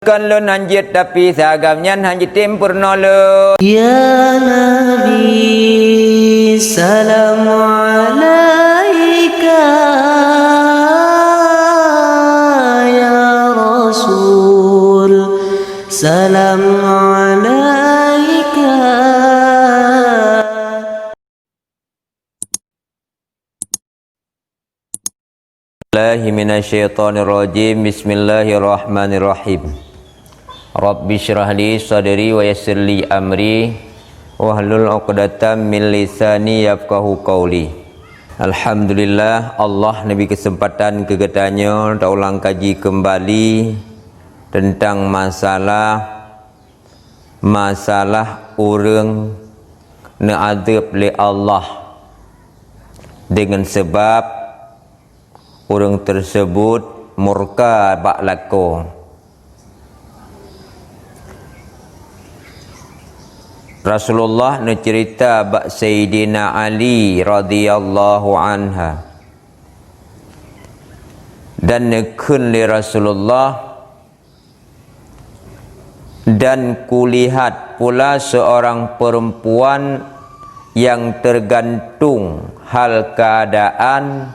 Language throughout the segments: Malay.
Kan lo nanjit tapi sagamnya nanjit tempurno lo. Ya Nabi, salam alaika. Ya Rasul, salam alaika. Bismillahirrahmanirrahim. Bismillahirrahmanirrahim. Rabbi syrah li sadri wa yassir li amri wahlul 'uqdatam min lisani yafqahu qawli. Alhamdulillah, Allah nabi kesempatan kegetanya kita ulang kaji kembali tentang masalah orang na'adzab li Allah dengan sebab orang tersebut murka bak lako. Rasulullah nak cerita bak Sayyidina Ali radhiyallahu anha dan nekun li Rasulullah, dan kulihat pula seorang perempuan yang tergantung hal keadaan,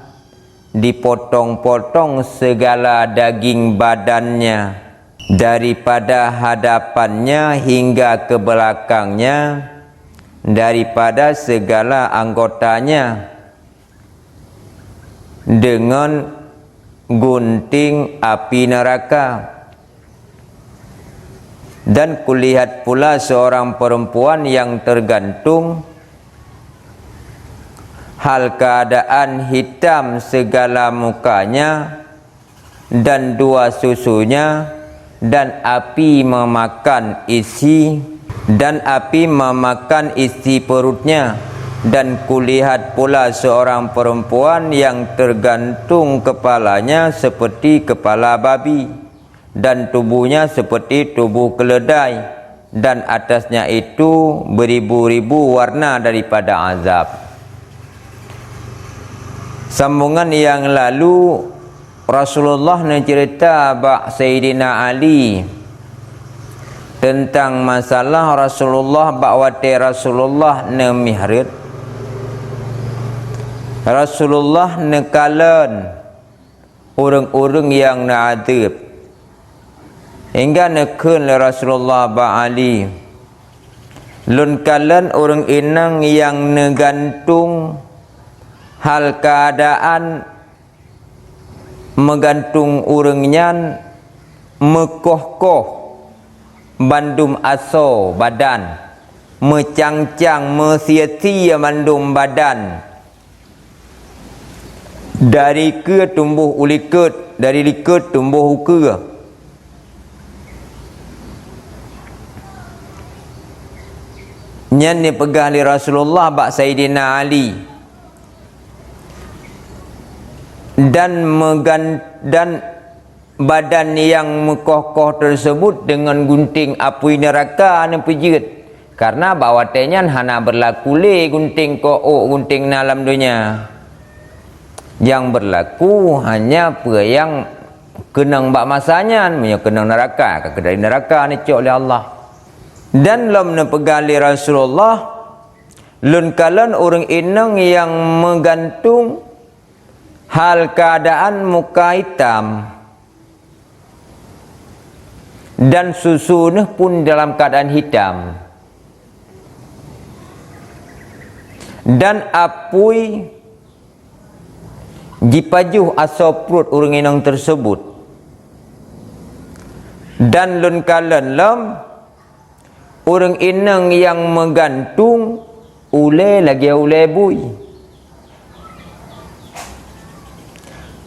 dipotong-potong segala daging badannya daripada hadapannya hingga ke belakangnya, daripada segala anggotanya dengan gunting api neraka. Dan kulihat pula seorang perempuan yang tergantung hal keadaan hitam segala mukanya dan dua susunya, dan api memakan isi perutnya. Dan kulihat pula seorang perempuan yang tergantung kepalanya seperti kepala babi dan tubuhnya seperti tubuh keledai, dan atasnya itu beribu-ribu warna daripada azab. Sambungan yang lalu Rasulullah nak cerita bak Sayyidina Ali tentang masalah Rasulullah bak wate Rasulullah na mihrad. Rasulullah nekalan orang-orang yang na'adzab hingga nekun Rasulullah bak Ali lun kalan orang inang yang negantung hal keadaan, menggantung urangnya mekoh-koh bandum aso badan, mecang-cang mesia-sia bandum badan, dari ke tumbuh uliket, dari liket tumbuh uka. Nyan ni pegah li Rasulullah bak Sayyidina Ali, dan badan yang mekoh-koh tersebut dengan gunting api neraka ni pejit, karena bawatenya hana berlaku le gunting gunting dalam dunia, yang berlaku hanya apa yang kenang bak masanya, punya kenang neraka ke dari neraka ni cok oleh Allah. Dan lam nepegali Rasulullah lun kalan orang inang yang menggantung hal keadaan muka hitam dan susunya pun dalam keadaan hitam, dan apui jipajuh asoprut orang inang tersebut, dan lun kalan lam orang inang yang menggantung ule lagi ule bui,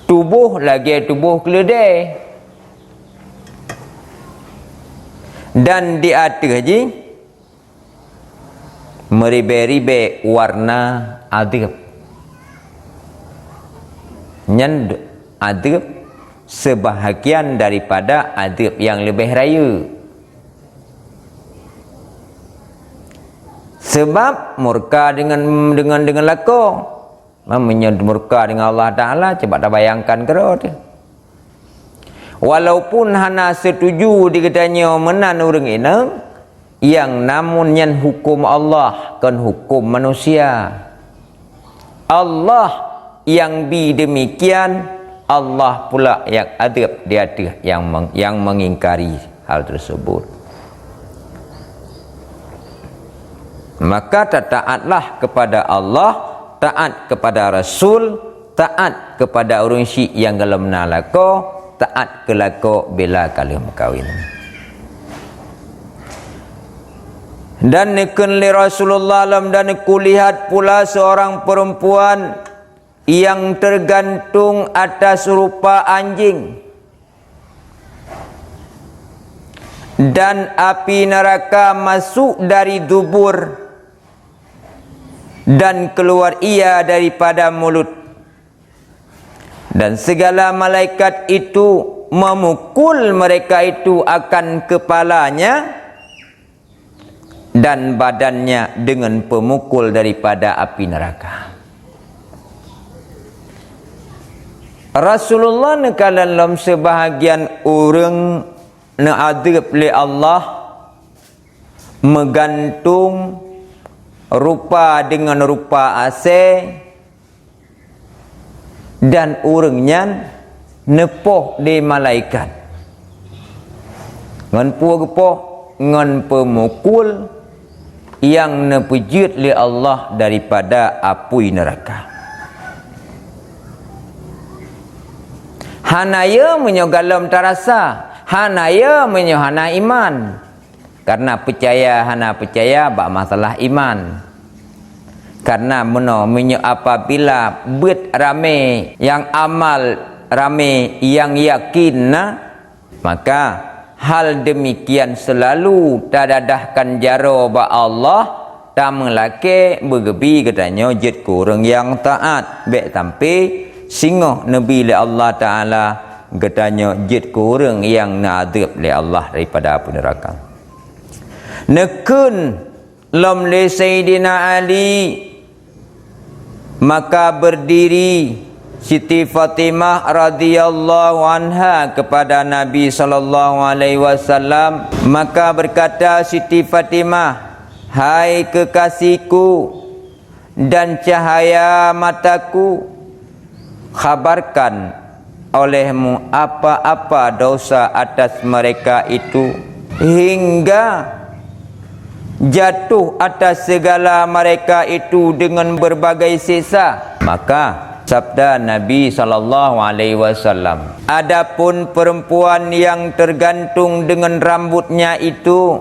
tubuh lagi tubuh keledai, dan di atas je meribe-ribe warna adab. Nyan adab sebahagian daripada adab yang lebih raya, sebab murka dengan lako. Menyurka dengan Allah Ta'ala, coba dah bayangkan kerot. Walaupun hana setuju dikatanya menan orang ini, yang namun yang hukum Allah kan hukum manusia. Allah yang bi demikian, Allah pula yang adab di atas yang mengingkari hal tersebut. Maka taatlah kepada Allah, taat kepada Rasul, taat kepada orang syik yang dalam nalako, taat kelako bila kalim kawin. Dan nekun li Rasulullah alam dan kulihat pula seorang perempuan yang tergantung atas rupa anjing, dan api neraka masuk dari dubur dan keluar ia daripada mulut, dan segala malaikat itu memukul mereka itu akan kepalanya dan badannya dengan pemukul daripada api neraka. Rasulullah nekalan sebahagian orang na'adhib li Allah menggantung rupa dengan rupa ase, dan orangnya nepoh di malaikat ngan puah ngan pemukul yang nepejut li Allah daripada api neraka. Hanaya menyogalam tarasa, hanaya menyohana iman, karena percaya hana percaya bak masalah iman. Karena menyo apabila bet rame yang amal rame yang yakin, maka hal demikian selalu tadadahkan jaro ba Allah tak melake bergebi katanya jet kurang yang taat bek tampi singoh nabi li Allah taala katanya jet kurang yang nadhib li Allah daripada api neraka. Nekun lam li Sayyidina Ali, maka berdiri Siti Fatimah radhiyallahu anha kepada Nabi sallallahu alaihi wasallam, maka berkata Siti Fatimah, hai kekasihku dan cahaya mataku, khabarkan olehmu apa-apa dosa atas mereka itu hingga jatuh atas segala mereka itu dengan berbagai siksa. Maka sabda Nabi sallallahu alaihi wasallam, adapun perempuan yang tergantung dengan rambutnya itu,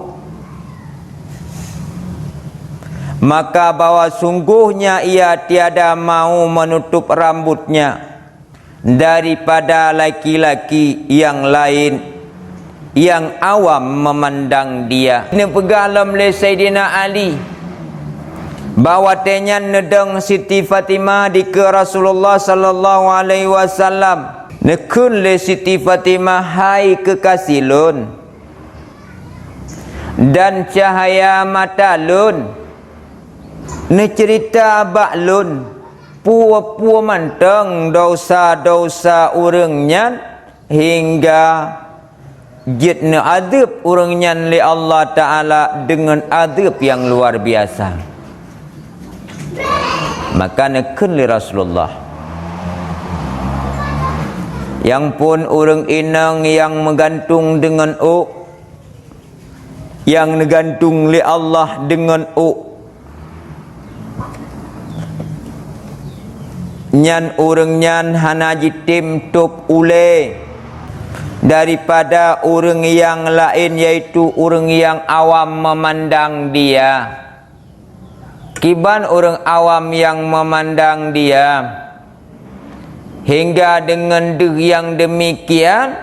maka bahwa sungguhnya ia tiada mau menutup rambutnya daripada laki-laki yang lain yang awam memandang dia. Ini pegalam oleh Sayyidina Ali, bahawa tenya nedeng Siti Fatimah di ke Rasulullah sallallahu alaihi wasallam, nekun le Siti Fatimah, hai kekasih lun dan cahaya mata lun, ne cerita abak lun puwa-puwa manteng dosa-dosa urangnya hingga jitna adab urangnya li Allah Ta'ala dengan adab yang luar biasa. Maka nekun li Rasulullah, yang pun orang inang yang menggantung dengan yang negantung li Allah dengan nyan orang nyan hana jitim tup ule daripada orang yang lain, yaitu orang yang awam memandang dia. Kiban orang awam yang memandang dia, hingga dengan yang demikian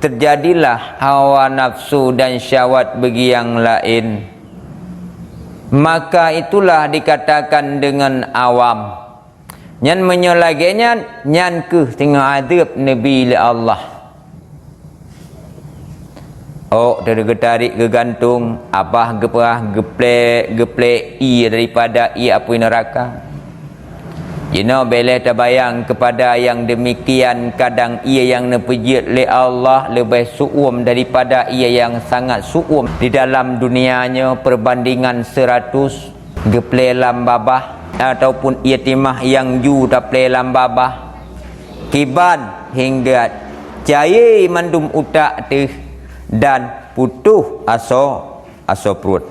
terjadilah hawa nafsu dan syahwat bagi yang lain. Maka itulah dikatakan dengan awam. Nyan menyolagenya nyan ke tengah adab Nabi Allah. Oh, dari getarik gegantung abah geperah geplek i daripada i api neraka. Jina boleh terbayang kepada yang demikian, kadang ia yang nepejit oleh Allah lebih su'um daripada ia yang sangat su'um di dalam dunianya, perbandingan 100 geplay lambabah ataupun yatimah yang ju taplay lambabah kiban hingga cai mandum utak teh dan putuh aso perut.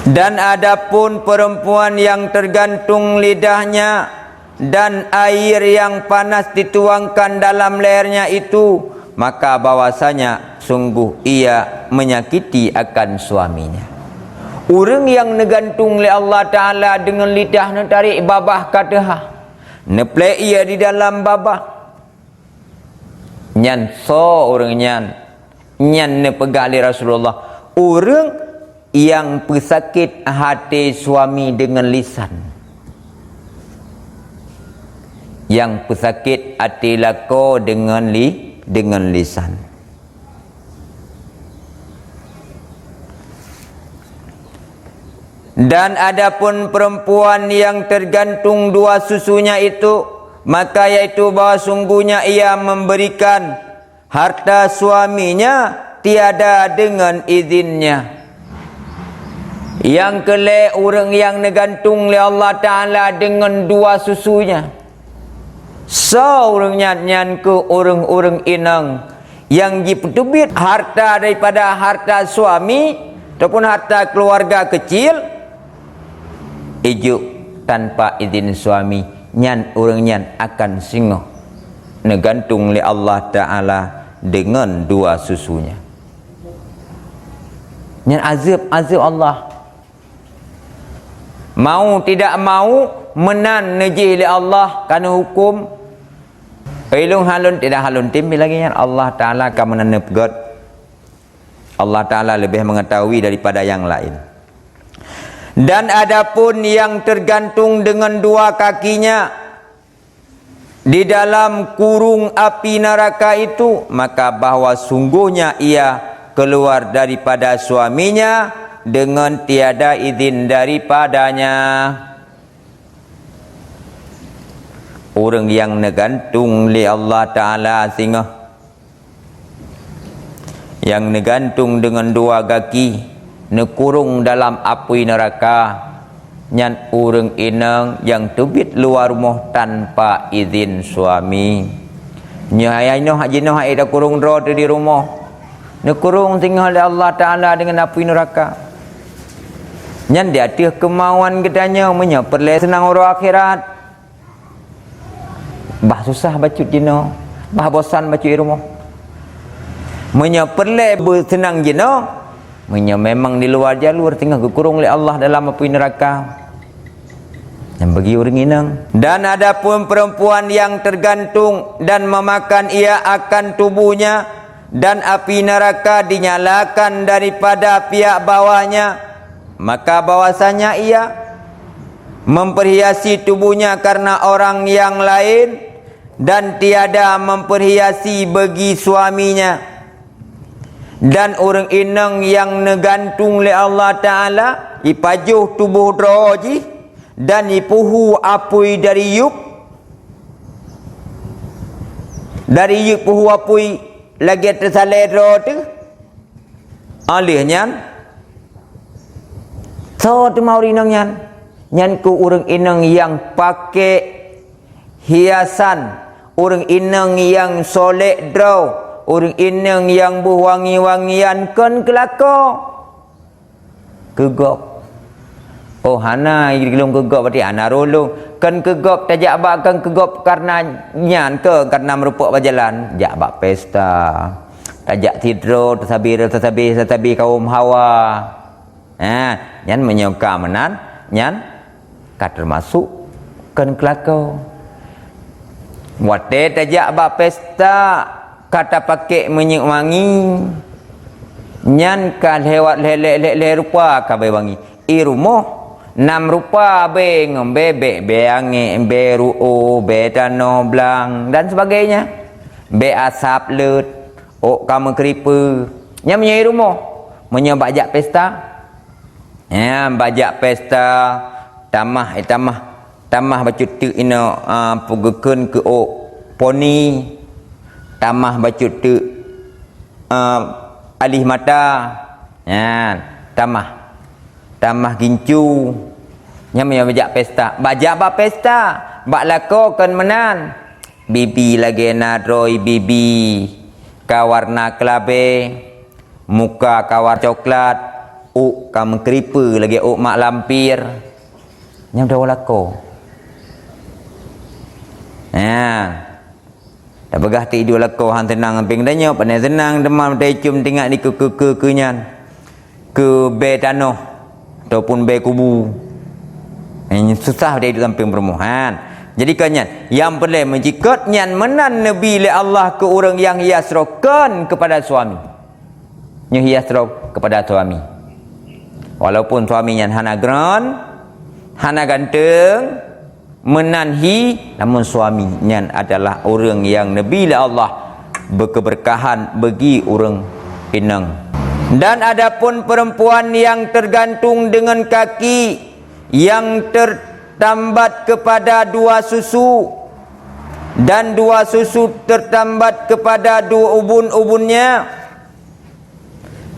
Dan adapun perempuan yang tergantung lidahnya dan air yang panas dituangkan dalam lehernya itu, maka bahwasanya sungguh ia menyakiti akan suaminya. Orang yang negantung oleh Allah Ta'ala dengan lidah nak tarik babah kataha, neplek ia di dalam babah, nyan so orang nyan nepegang oleh Rasulullah. Orang yang pesakit hati suami dengan lisan, yang pesakit hati lako dengan lisan. Dan adapun perempuan yang tergantung dua susunya itu, maka yaitu bahwa sungguhnya ia memberikan harta suaminya tiada dengan izinnya. Yang kelak orang yang negantung oleh Allah Ta'ala dengan dua susunya, so orang nyan ke orang-orang inang yang dipetubit harta daripada harta suami ataupun harta keluarga kecil, ijuk tanpa izin suami, nyan orang nyan akan singoh negantung oleh Allah Ta'ala dengan dua susunya. Nyan azab Allah. Mau tidak mau menan neji oleh Allah kerana hukum. Ilung halun tidak halun timbi lagi nyan Allah Ta'ala akan menan nepgot. Allah Ta'ala lebih mengetahui daripada yang lain. Dan adapun yang tergantung dengan dua kakinya di dalam kurung api neraka itu, maka bahwa sungguhnya ia keluar daripada suaminya dengan tiada izin daripadanya. Orang yang negantung li Allah Ta'ala singa, yang negantung dengan dua kaki, nekurung dalam api neraka, nyan orang inang yang tubit luar rumah tanpa izin suami. Nyai noh haji noh ai dah kurung ro di rumah, nekurung tinggal oleh Allah Ta'ala dengan api neraka. Nyan dia tiah kemauan gedanya menyeperle senang orang akhirat. Bah susah bacut jino, bah bosan bacut di rumah. Menyeperle bersenang jino, memang di luar jalur tinggal kekurung oleh Allah dalam api neraka. Yang bagi orang inang. Dan adapun perempuan yang tergantung dan memakan ia akan tubuhnya, dan api neraka dinyalakan daripada pihak bawahnya, maka bahwasanya ia memperhiasi tubuhnya karena orang yang lain dan tiada memperhiasi bagi suaminya. Dan orang inang yang negantung oleh Allah Ta'ala ipajuh tubuh roji dan ipuhu apui dari yuk puhu apui lagi tersalai tu alihnya so tu mau inang nyan ku orang inang yang pakai hiasan, orang inang yang solek draw, orang inang yang berwangi-wangian kan kelako kegop. Oh hana ilung kegop berarti hana rolong kan kegop tajak bakkan kegop karena nyan ke karena merupuk berjalan jak bak pesta tajak tidro tetabi kaum hawa. Nyan menyuka menan nyan kat termasuk kan kelako. Wate tajak bak pesta kata pakai minyak wangi, nyan kan lewat le rupa kabe wangi i rumah 6 rupa be ngombe be ange be ruo be tano blang dan sebagainya, be asap lut ok kamu keripu nya menyai rumah menyo bajak pesta, bajak pesta tamah tamah bacut tu ina pugekun ke o poni, tamah bacut tu alih mata, tamah gincu, nyam bajak pesta, bajak ba pesta, bak lakokan menan, bibi lagi nadroi bibi, kawarna kelabe, muka kawar coklat, kam kripa lagi mak lampir, nyam dah lako. Tak begah tidur lako hang tenang amping danyo, pandai senang demam dai cium tinggal di ke nyan. Ke be tanah ataupun be kubu. Susah dia hidup samping permohonan. Jadi kanyan, yang perlu menjikot nyan menan Nabi le Allah ke orang yang hias rokan kepada suami. Nya hias rok kepada suami. Walaupun suami nyan hana gran, hana ganteng, menanhi, namun suami nyan adalah orang yang Nabi le Allah berkeberkahan bagi orang inang. Dan adapun perempuan yang tergantung dengan kaki yang tertambat kepada dua susu dan dua susu tertambat kepada dua ubun-ubunnya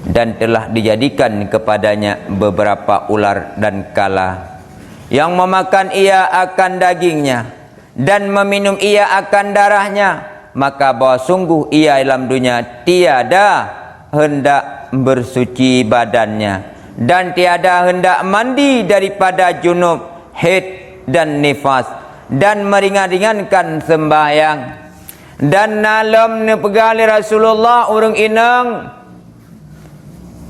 dan telah dijadikan kepadanya beberapa ular dan kala yang memakan ia akan dagingnya dan meminum ia akan darahnya, maka bahwa sungguh ia dalam dunia tiada hendak bersuci badannya dan tiada hendak mandi daripada junub, haid dan nifas dan meringan-ringankan sembahyang. Dan nalam nepegali Rasulullah orang inang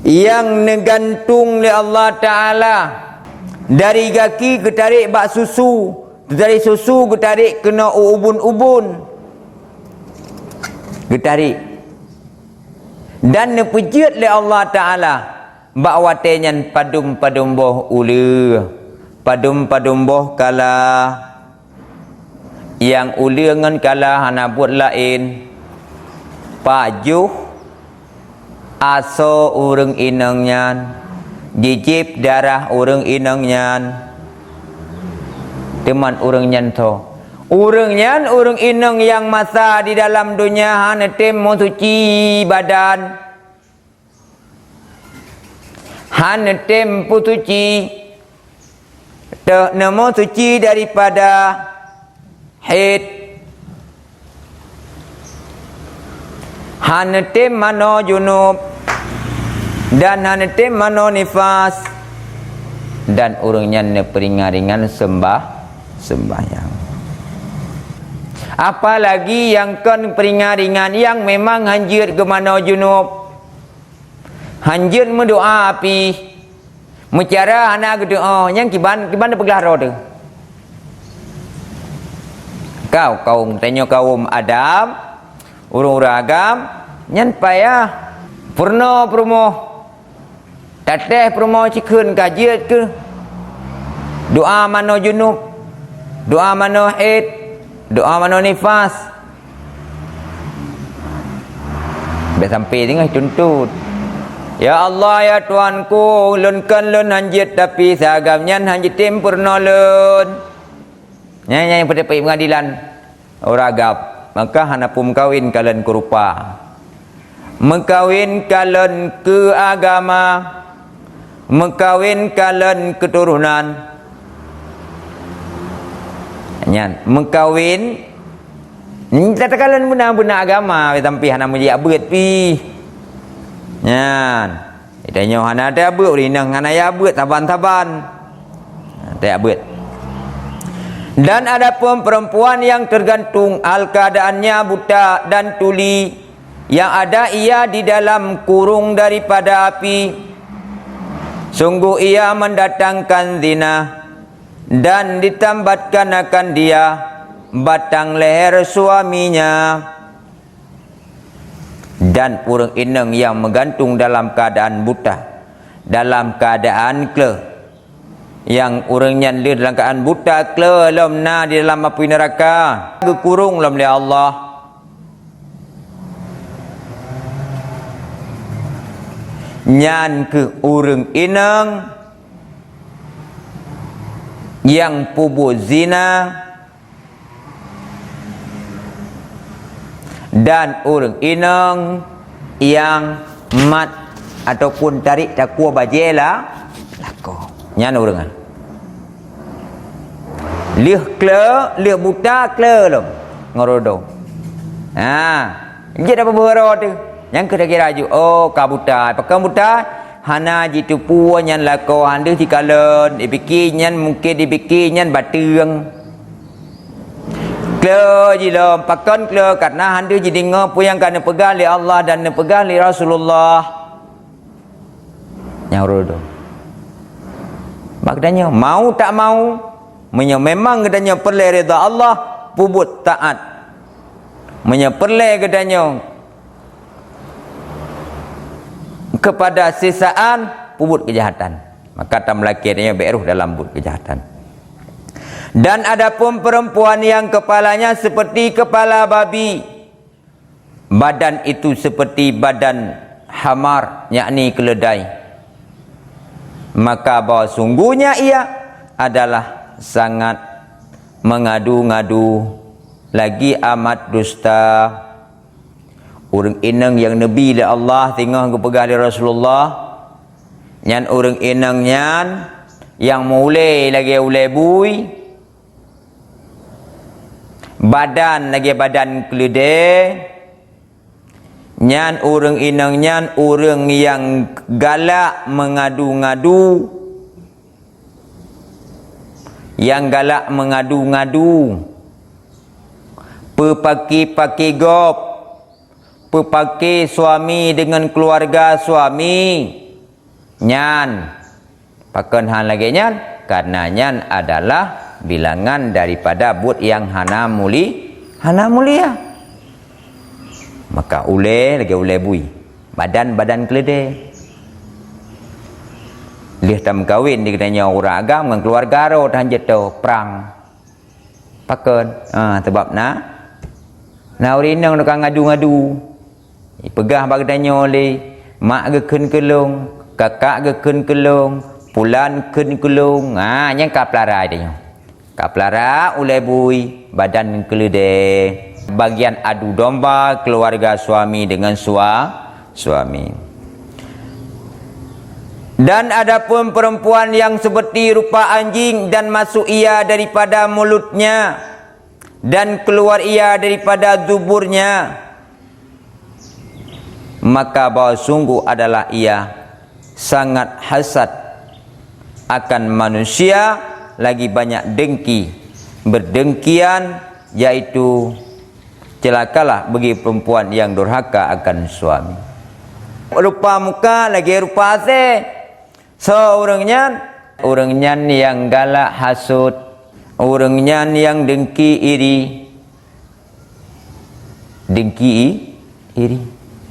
yang negantung oleh Allah Ta'ala dari kaki ketarik bak susu, dari susu ketarik kena ubun-ubun, ketarik dan nepejut oleh Allah Ta'ala bak watenyan padum-padum boh ula, padum-padum boh kala yang ula ngan kala hana buat lain pajuh aso urang inang nyan, jijip darah urang inang nyan, teman urang nyan to. Urang nyan urang inang yang masa di dalam dunia hana tem mau suci badan, hana tem suci namo suci daripada haid, hana tem mano junub dan hana tem mano nifas, dan urangnya neperingaringan sembahyang. Apalagi yang kan peringaringan yang memang hanjir ke mano junub, hanjir mendoa api mencara hana doa yang kiban pegelar tu. Kau kaum tanya kaum Adam, urang-urang agam nyan payah purna promo tateh promo cikun kajiat ke doa mano junub, doa mano haid, doa mano nifas dah sampai tengah tuntut. Ya Allah ya Tuanku, lun kan lun hanjit tapi sagamnya hanjit tim purna lun yang pada pengadilan oragap, maka hana pun kawin kalian kerupa, mengkawin kalian ke agama, mengkawin kalian keturunan, nyan mengkawin kata kalian benar-benar agama tapi hana menjadi abad pi nyan itanya hana ada abad rinang hana ya abad taban-taban tak abad. Dan ada pun perempuan yang tergantung keadaannya buta dan tuli, yang ada ia di dalam kurung daripada api, sungguh ia mendatangkan zina dan ditambatkan akan dia batang leher suaminya. Dan orang inang yang menggantung dalam keadaan buta, dalam keadaan kle, yang orangnya dalam keadaan buta kle lam na di dalam api neraka gekurung lam li Allah. Nyan ke orang inang yang pubut zina dan orang inang yang mat ataupun tarik takwa bajela lako nyan orang lih kle lih buta kle lo ngorodo je dapat berhara tu yang kira-kira ju oh kabuta pakai buta hana jitu puan nyan lako anda tikalen dipikir nyan mungkin dipikir nyan batang kle jilom pakan kle karena anda jadi ngapa yang kena pegang li Allah dan pegang li Rasulullah nyaurodo maknanya mau tak mau memang kedanya perlu reda Allah pubut taat perlu kedanya kepada sisaan pubut kejahatan maka tam laki-lakinya beruh dalam pubut kejahatan. Dan adapun perempuan yang kepalanya seperti kepala babi badan itu seperti badan hamar yakni keledai maka bahwa sungguhnya ia adalah sangat mengadu-ngadu lagi amat dusta. Orang inang yang Nabi dan Allah tengah kepegang di Rasulullah nyan orang inang nyan yang mulai lagi ulai bui badan lagi badan keledai nyan orang inang nyan orang yang galak mengadu-ngadu pepaki-paki gop pepaki suami dengan keluarga suami nyan pakan han lagi nyan karena nyan adalah bilangan daripada but yang hana mulia maka lagi ule bui badan keledai lih tam kawin di katanya orang agam dengan keluarga ro dan jatuh perang pakan sebab na orang inang nak ngadu-ngadu pegah bagdanya oleh mak geken kelong kakak geken kelong pulan ken kelong yang kaplara dia kaplara ulai bui badan keledai bagian adu domba keluarga suami dengan suami. Dan adapun perempuan yang seperti rupa anjing dan masuk ia daripada mulutnya dan keluar ia daripada zuburnya maka bahwa sungguh adalah ia sangat hasad akan manusia lagi banyak dengki berdengkian yaitu celakalah bagi perempuan yang durhaka akan suami rupa muka lagi rupa ase orangnya yang galak hasud orangnya yang dengki iri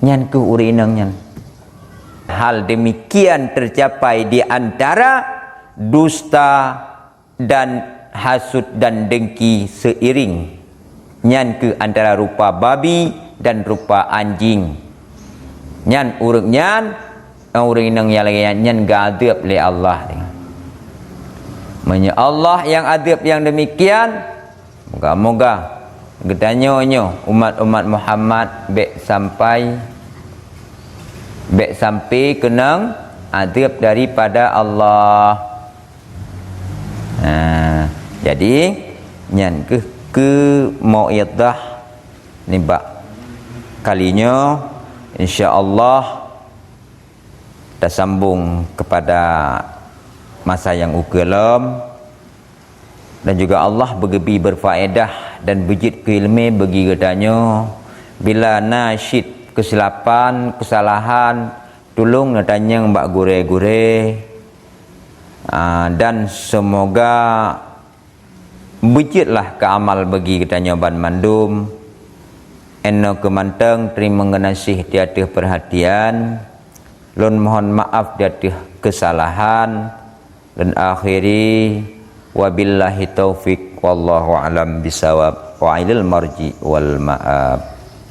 nyan ke urinang nyan hal demikian tercapai di antara dusta dan hasud dan dengki seiring nyan ke antara rupa babi dan rupa anjing nyan urang inang yang lagi nyan gadab li Allah menya Allah yang adab yang demikian moga-moga gedanyonyo umat-umat Muhammad sampai kenang adab daripada Allah. Jadi nyan ke mau'idah ni bak kalinya insya-Allah kita sambung kepada masa yang ukelam dan juga Allah bergebi berfaedah dan bejit keilmi bagi gedanya bila nasyid kesilapan kesalahan tolong nadanya mbak gure-gure dan semoga bejitlah ke amal bagi gedanya ban mandum eno kemanteng terima ngenasih tiada perhatian lun mohon maaf tiada kesalahan dan akhiri wabillahi taufik wallahu alam bisawab wa ilal marji wal ma'ab.